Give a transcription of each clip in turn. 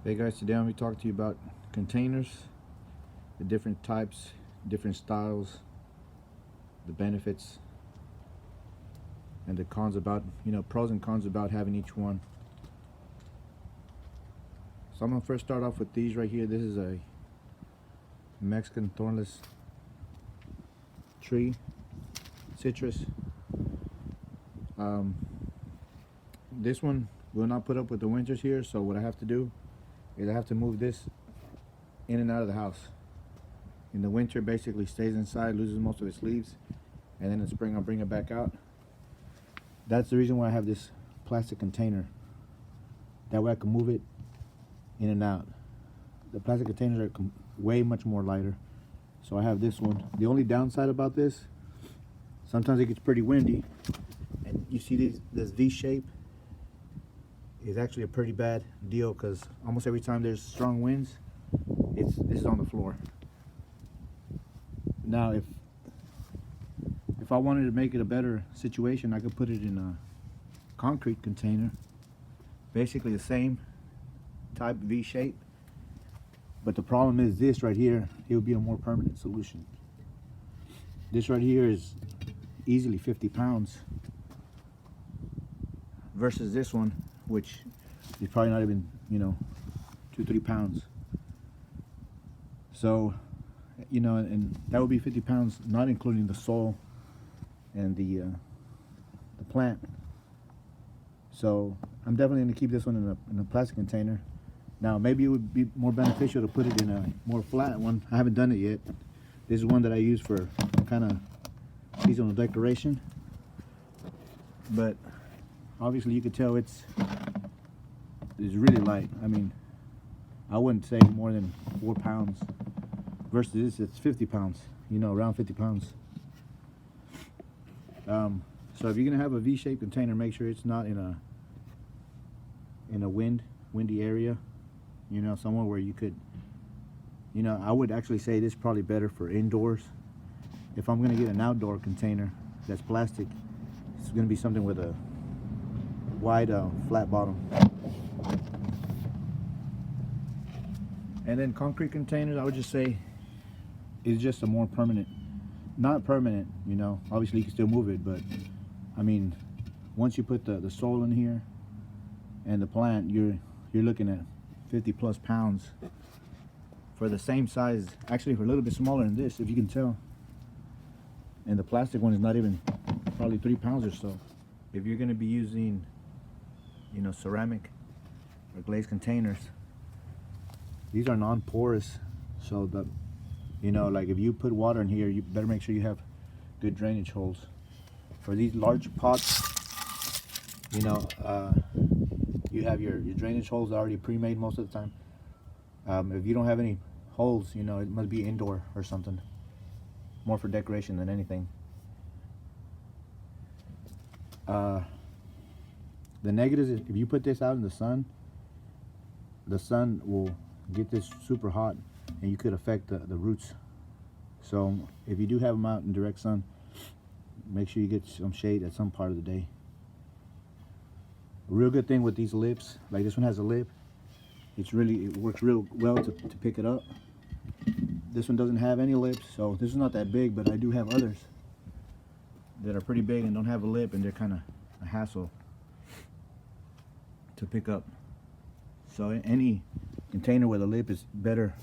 Hey guys, today I'm going to talk to you about containers, the different types, different styles, the benefits, and the cons about, pros and cons about having each one. So I'm going to first start off with these right here. This is a Mexican thornless tree, citrus. This one will not put up with the winters here, so what I have to do is I have to move this in and out of the house. In the winter, basically stays inside, loses most of its leaves, and then in spring I'll bring it back out. That's the reason why I have this plastic container. That way I can move it in and out. The plastic containers are way much more lighter, so I have this one. The only downside about this, sometimes it gets pretty windy, and you see this V shape is actually a pretty bad deal because almost every time there's strong winds, this is on the floor. Now, if I wanted to make it a better situation, I could put it in a concrete container, basically the same type V shape. But the problem is this right here, it would be a more permanent solution. This right here is easily 50 pounds versus this one, which is probably not even, 2-3 pounds. So, and that would be 50 pounds, not including the soil and the plant. So I'm definitely going to keep this one in a plastic container. Now, maybe it would be more beneficial to put it in a more flat one. I haven't done it yet. This is one that I use for kind of seasonal decoration. But obviously you could tell it's really light. I mean, I wouldn't say more than 4 pounds versus this, it's 50 pounds, around 50 pounds. So if you're gonna have a V-shaped container, make sure it's not in a windy area, somewhere where you could, I would actually say this is probably better for indoors. If I'm gonna get an outdoor container that's plastic, it's gonna be something with a wide flat bottom. And then concrete containers, I would just say, is just a more permanent, not permanent, obviously you can still move it, but I mean, once you put the soil in here and the plant, you're looking at 50 plus pounds for the same size, actually for a little bit smaller than this, if you can tell. And the plastic one is not even probably 3 pounds or so. If you're gonna be using, ceramic or glazed containers, these are non-porous, so that, like if you put water in here, you better make sure you have good drainage holes. For these large pots, you have your drainage holes already pre-made most of the time. If you don't have any holes, it must be indoor or something. More for decoration than anything. The negatives is if you put this out in the sun will get this super hot and you could affect the roots. So if you do have them out in direct sun, make sure you get some shade at some part of the day. A real good thing with these lips, like this one has a lip, it works real well to pick it up. This one doesn't have any lips, so this is not that big, but I do have others that are pretty big and don't have a lip, and they're kind of a hassle to pick up. So any container with a lip is better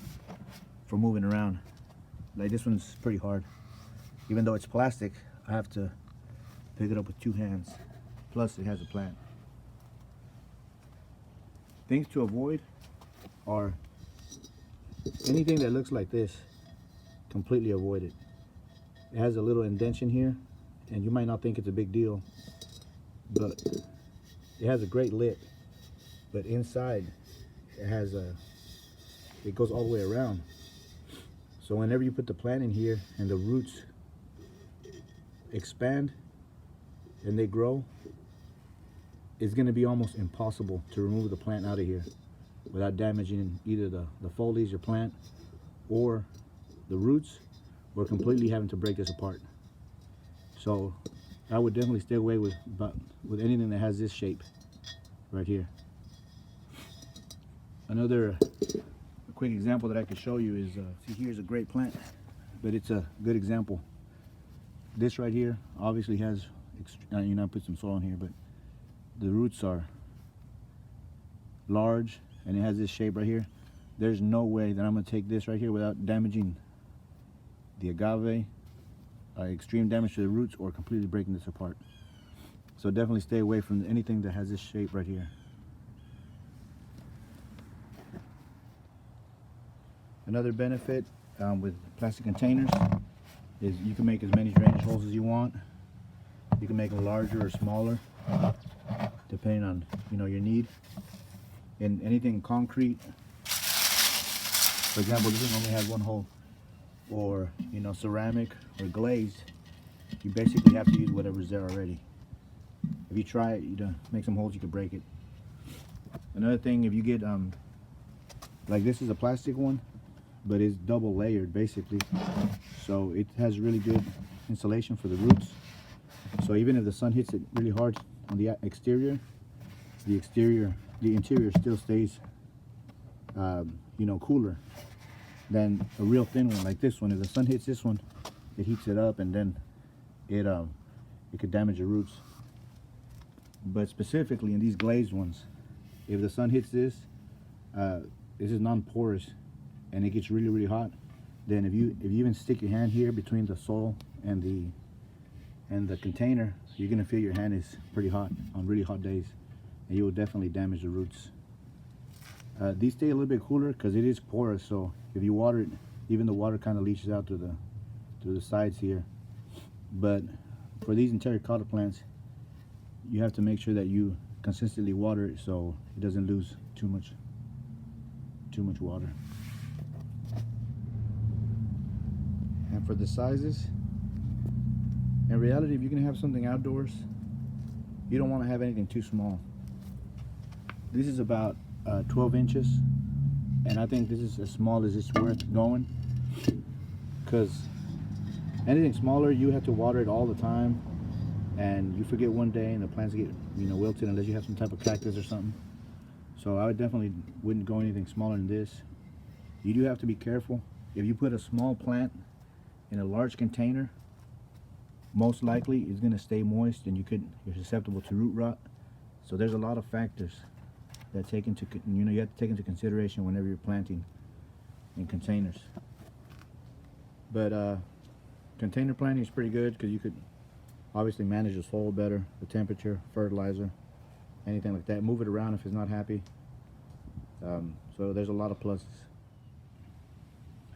for moving around. Like this one's pretty hard. Even though it's plastic, I have to pick it up with 2 hands. Plus it has a plant. Things to avoid are anything that looks like this, completely avoid it. It has a little indentation here, and you might not think it's a big deal, but it has a great lip, but inside it goes all the way around. So whenever you put the plant in here and the roots expand and they grow, it's going to be almost impossible to remove the plant out of here without damaging either the foliage or plant or the roots, or completely having to break this apart. So I would definitely stay away with anything that has this shape right here. Another quick example that I could show you is, see, here's a great plant, but it's a good example. This right here obviously has, you know, I put some soil in here, but the roots are large and it has this shape right here. There's no way that I'm going to take this right here without damaging the agave, extreme damage to the roots, or completely breaking this apart. So definitely stay away from anything that has this shape right here. Another benefit with plastic containers is you can make as many drainage holes as you want. You can make them larger or smaller depending on, you know, your need. In anything concrete, for example, this one only has one hole, or, you know, ceramic or glazed, you basically have to use whatever's there already. If you try it, you know, make some holes, you could break it. Another thing, if you get like, this is a plastic one, but it's double layered basically, so it has really good insulation for the roots. So even if the sun hits it really hard on the exterior, the interior still stays you know, cooler than a real thin one like this one. If the sun hits this one, it heats it up, and then it could damage the roots. But specifically in these glazed ones, if the sun hits this, this is non-porous and it gets really, really hot, then if you even stick your hand here between the soil and the container, you're gonna feel your hand is pretty hot on really hot days, and you will definitely damage the roots. These stay a little bit cooler because it is porous, so if you water it, even the water kind of leaches out through the sides here. But for these terracotta plants, you have to make sure that you consistently water it so it doesn't lose too much water. And for the sizes, in reality, if you're gonna have something outdoors, you don't want to have anything too small. This is about 12 inches, and I think this is as small as it's worth going, because anything smaller, you have to water it all the time, and you forget one day and the plants get, you know, wilted unless you have some type of cactus or something. So I definitely wouldn't go anything smaller than this. You do have to be careful. If you put a small plant in a large container, most likely it's going to stay moist, and you're susceptible to root rot. So there's a lot of factors that you have to take into consideration whenever you're planting in containers. But container planting is pretty good because you could obviously manage the soil better, the temperature, fertilizer, anything like that. Move it around if it's not happy. So there's a lot of pluses.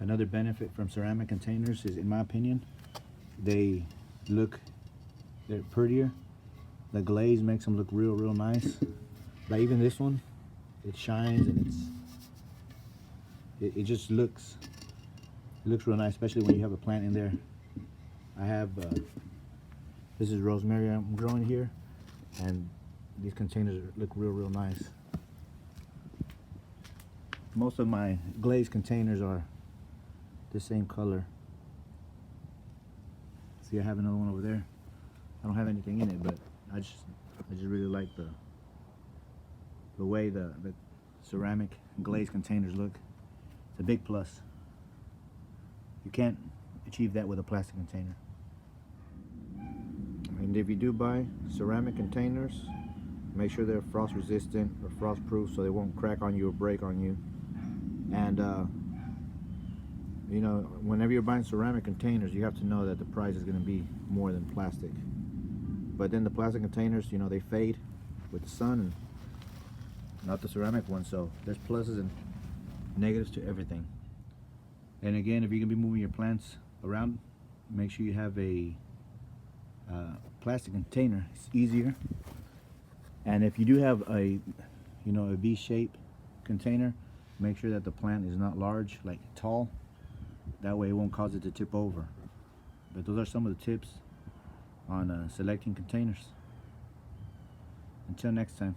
Another benefit from ceramic containers is, in my opinion, they're prettier. The glaze makes them look real nice. Like even this one, it shines, and it just looks real nice, especially when you have a plant in there. I have this is rosemary I'm growing here, and these containers look real nice. Most of my glazed containers are the same color. See, I have another one over there. I don't have anything in it, but I just really like the way the ceramic glazed containers look. It's a big plus. You can't achieve that with a plastic container. And if you do buy ceramic containers, make sure they're frost resistant or frost proof so they won't crack on you or break on you. And you know, whenever you're buying ceramic containers, you have to know that the price is going to be more than plastic. But then the plastic containers, you know, they fade with the sun, and not the ceramic ones. So there's pluses and negatives to everything. And again, if you're going to be moving your plants around, make sure you have a plastic container. It's easier. And if you do have a V-shaped container, make sure that the plant is not large, like tall. That way it won't cause it to tip over. But those are some of the tips on selecting containers. Until next time.